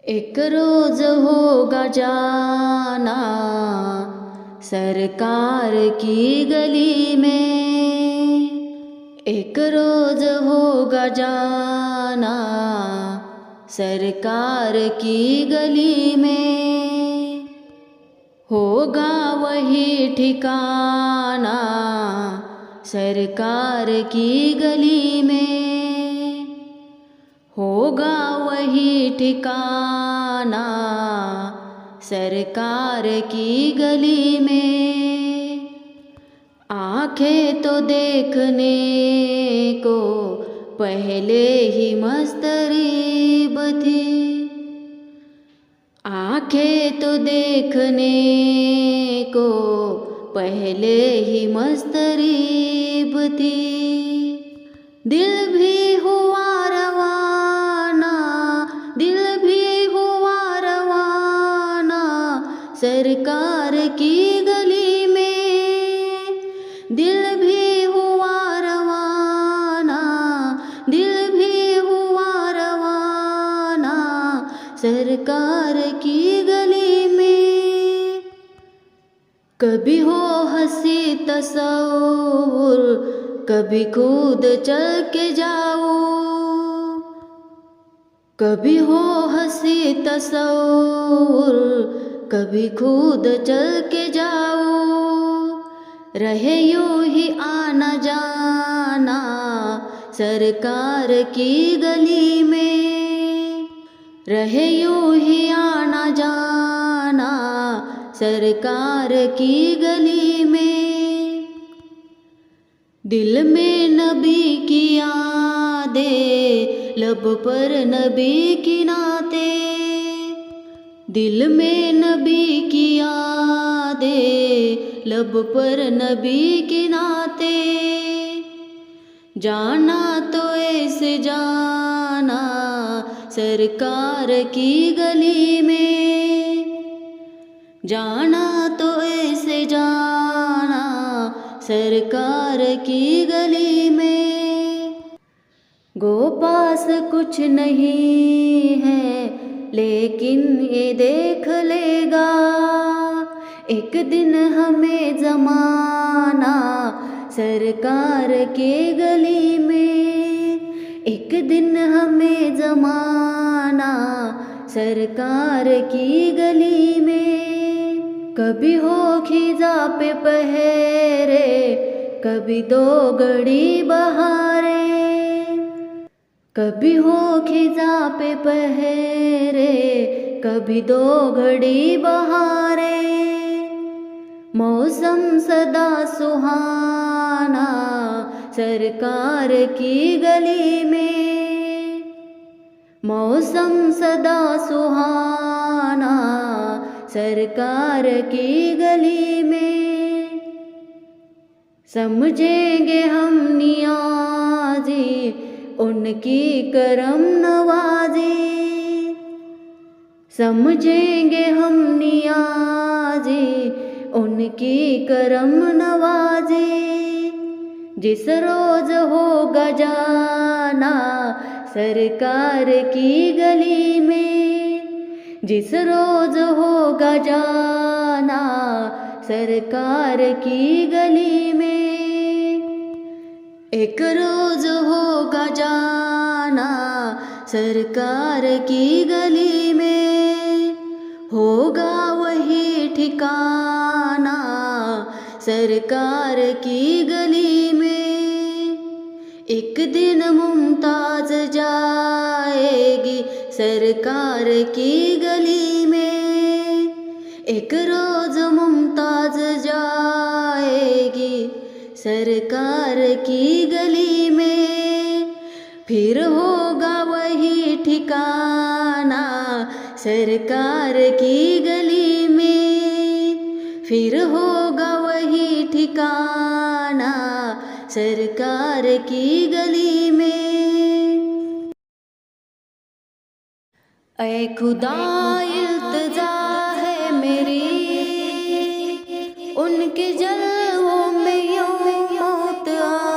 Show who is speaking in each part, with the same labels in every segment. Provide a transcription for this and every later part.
Speaker 1: एक रोज होगा जाना सरकार की गली में। एक रोज होगा जाना सरकार की गली में। होगा वही ठिकाना सरकार की गली में। होगा वही ठिकाना सरकार की गली में। आंखें तो देखने को पहले ही मस्तरीब थी। आंखें तो देखने को पहले ही मस्तरीब थी। दिल भी हुआ रवाना, दिल भी हुआ रवाना सरकार की गली में। दिल भी हुआ रवाना, दिल भी हुआ रवाना सरकार की गली में। कभी हो हंसी तस्वुर, कभी खुद चल के जाओ। कभी हो हंसी तस्वुर, कभी खुद चल के जाओ। रहे यूं ही आना जाना सरकार की गली में। रहे यूं ही आना जाना सरकार की गली में। दिल में नबी की यादें, लब पर नबी की नातें। दिल में नबी की यादें, लब पर नबी के नाते। जाना तो ऐसे जाना सरकार की गली में। जाना तो ऐसे जाना सरकार की गली में। गो पास कुछ नहीं है लेकिन ये देख लेगा, एक दिन हमें जमाना सरकार के गली में। एक दिन हमें जमाना सरकार की गली में। कभी हो खिजा पे पहरे, कभी दो घड़ी बहारे। कभी हो खिजा पे पहरे, कभी दो घड़ी बहारे। मौसम सदा सुहाना सरकार की गली में। मौसम सदा सुहाना सरकार की गली में। समझेंगे हम नियाजी उनकी करम नवाजी। समझेंगे हम नियाजी उनकी करम नवाजी। जिस रोज होगा जाना सरकार की गली में। जिस रोज होगा जाना सरकार की गली में। एक रोज होगा जाना सरकार की गली में। होगा वही ठिकाना सरकार की गली में। एक दिन मुमताज जाएगी सरकार की गली में। एक रोज मुमताज जाएगी सरकार की गली में। फिर होगा वही ठिकाना सरकार की गली में। फिर होगा वही ठिकाना सरकार की गली में। ऐ खुदा इल्तिजा है मेरी, उनके जलवों में यूं मौत आए।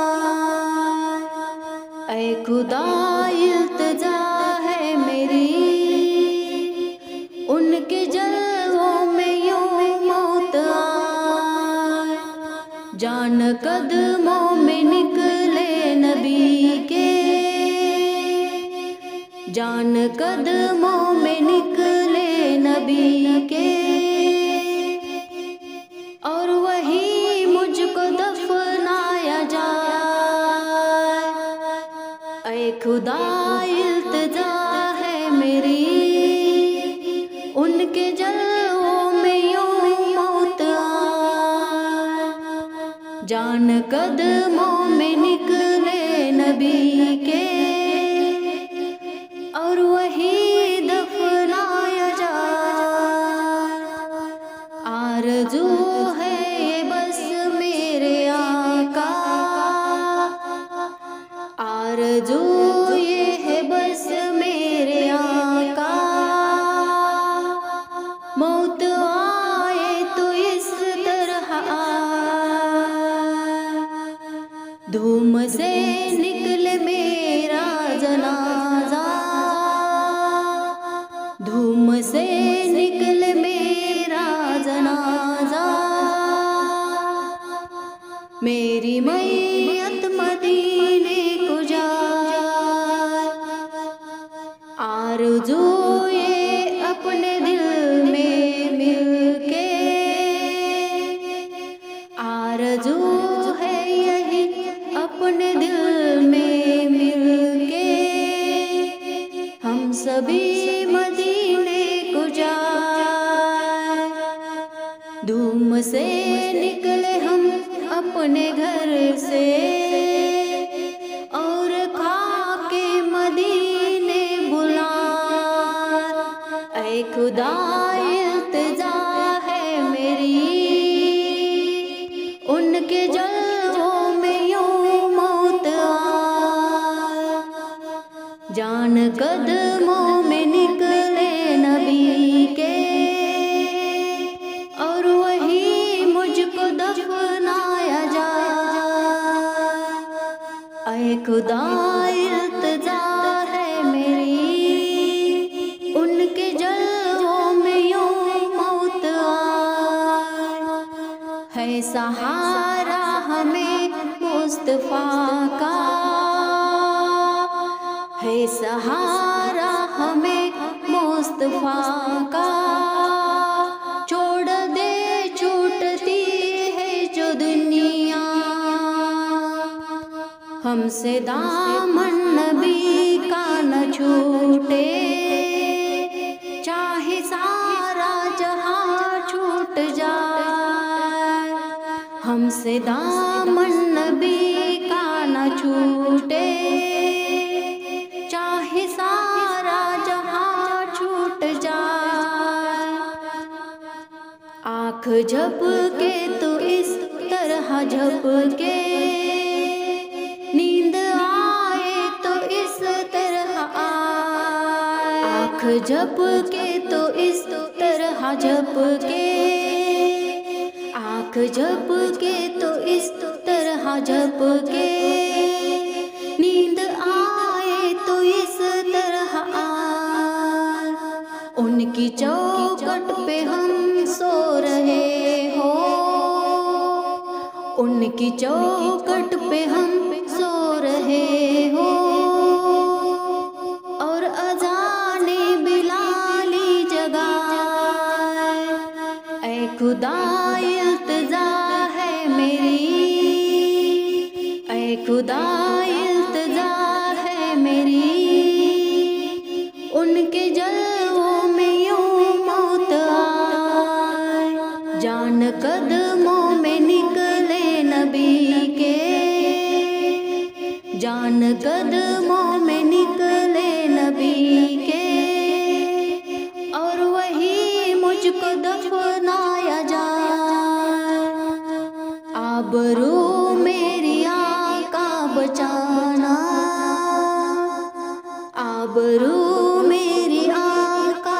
Speaker 1: ऐ खुदा इल्तिजा है मेरी, कदमों में निकले नबी के, जान कदमों में निकले नबी के, और वही मुझको दफनाया जाए। ऐ खुदा इल्तिजा है मेरी, उनके जलवों में यूं मौत आए। जान कदमों में निकले नबी के, और वही दफनाया जाए। आरज़ू है ये बस मेरे आका, आरज़ू ये है बस मेरे आका, मौत आए तो इस तरह आए। धूम से निकले मेरा जनाजा, धूम से निकले मेरा जनाजा, मेरी मैयत मदीने को जाए। आरज़ू ये अपने दिल में मिलके, आरज़ू है यही अपने दिल में मिलके, हम सभी मदीने को जाए। धूम से निकले हम अपने घर से, और खाके मदीने बुलाए। ऐ खुदा इल्तिजा है मेरी, उनके जलवों में यूं मौत आए। जान कदमों में निकले नबी के, और वही मुझको दफनाया जाए। ऐ खुदा इल्तिजा है मेरी, उनके जलवों में यूं मौत आए। है सहारा हमें मुस्तफा का, है सहारा हमें मुस्तफा का, छोड़ दे छूटती है जो दुनिया, हमसे दामन नबी का न छूटे, चाहे सारा जहां छूट जाए। हमसे दामन नबी का न छूटे, चाहे सारा जहां छूट जाए। आँख झपके तो इस तरह झपके, नींद आए तो इस तरह आए। आँख झपके तो इस तरह झपके, आँख झपके तो इस तरह झपके, नींद आए तो इस तरह आए। उनकी चौखट पे हम सो रहे हो, उनकी चौखट पे हम सो रहे हो, और अज़ाने बिलाली जगाए। ऐ खुदा इल्तिजा है मेरी, ऐ खुदा इल्तिजा है मेरी, उनके जलवों में यूं मौत आए। जान कदमों में निकले नबी के, जान कदमों में निकले नबी के, और वही मुझको दफनाया जाए। आबरू मेरी आका बचाना, आबरू मेरी आका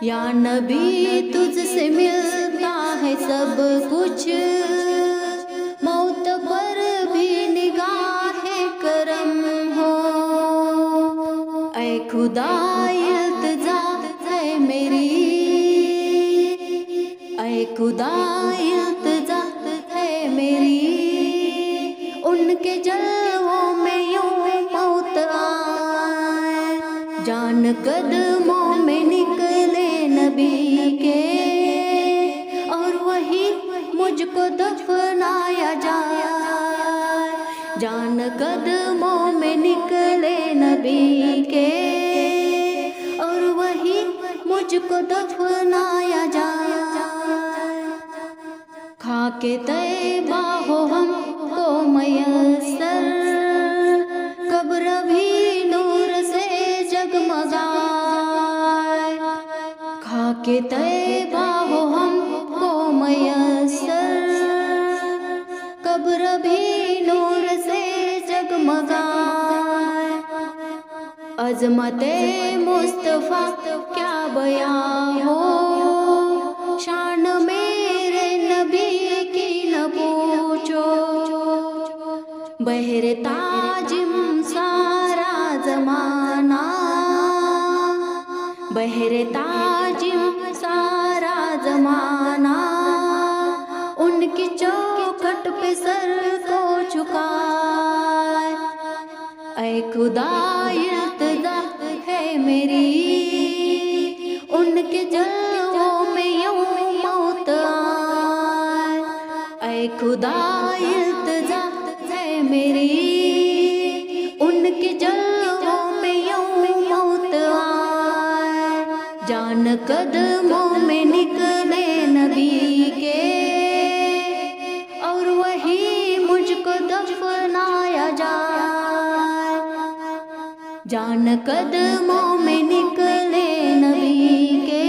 Speaker 1: या नबी तुझसे मिलता है सब कुछ, मौत पर भी निगाहे करम हो। ऐ खुदा इल्तिजा है मेरी, ऐ खुदा इल्तिजा है मेरी, उनके जलवों में यूं मौत आए। जान कदमों में निकले नबी के, और वही मुझको दफनाया जाए। जान कदमों में निकले नबी के, और वही मुझको दफनाया जाए। खाके तैबा हो हमको मयस्सर, कब्र भी नूर से जगमगाए। खाके तैबा हो हमको मयस्सर, कब्र भी नूर से जगमगाए। अज़मते मुस्तफ़ा क्या बयां हो, शान मेरे नबी की न पूछो। बहरे ताजिम सारा जमाना, बहरे ताजिम सारा जमाना, उनकी चौखट पे सर को झुकाए। ऐ खुदा इल्तिजा है मेरी, उनके जलवों में यूं मौत आए। ऐ खुदा इल्तिजा है मेरी, उनके जलवों में यूं मौत आए। जान कदमों में निकले नबी के, और वही मुझको दफनाया जाए। जान कदमों में निकले नबी के,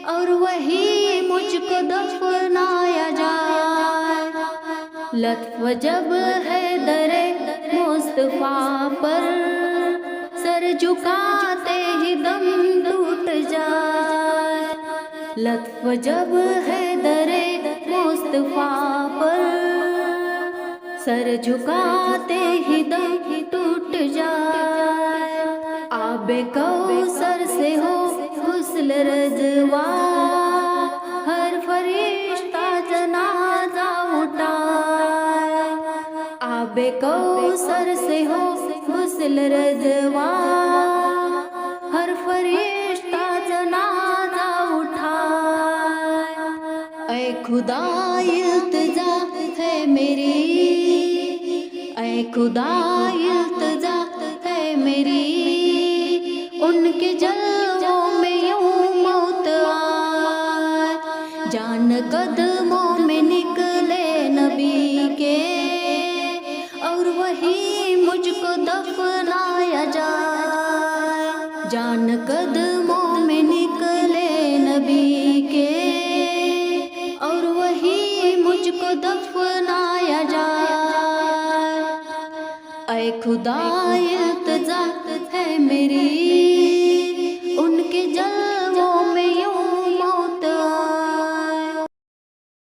Speaker 1: और वही मुझको दफनाया जाए। लत्फ जब है दरे मुस्तफा पर, सर झुकाते ही दम टूट जाए। लत्फ जब है दरे मुस्तफा पर, सर झुकाते ही दम टूट जाए। आबे कौसर से हो गुस्ल रज़वा, हर फरिश्ता जनाजा उठाए। आबे कौसर से हो गुस्ल रज़वा, हर फरिश्ता जनाजा उठाए। ऐ खुदा इल्तिजा है मेरी, ऐ खुदा इल्तिजा है मेरी, उनके जलवों में यूं मौत आए। जान कदमों में निकले नबी के, और वही मुझको दफनाया जाए। जान कदमों में निकले नबी के, और वही मुझको दफनाया जाए। ऐ खुदा इल्तिजा है मेरी,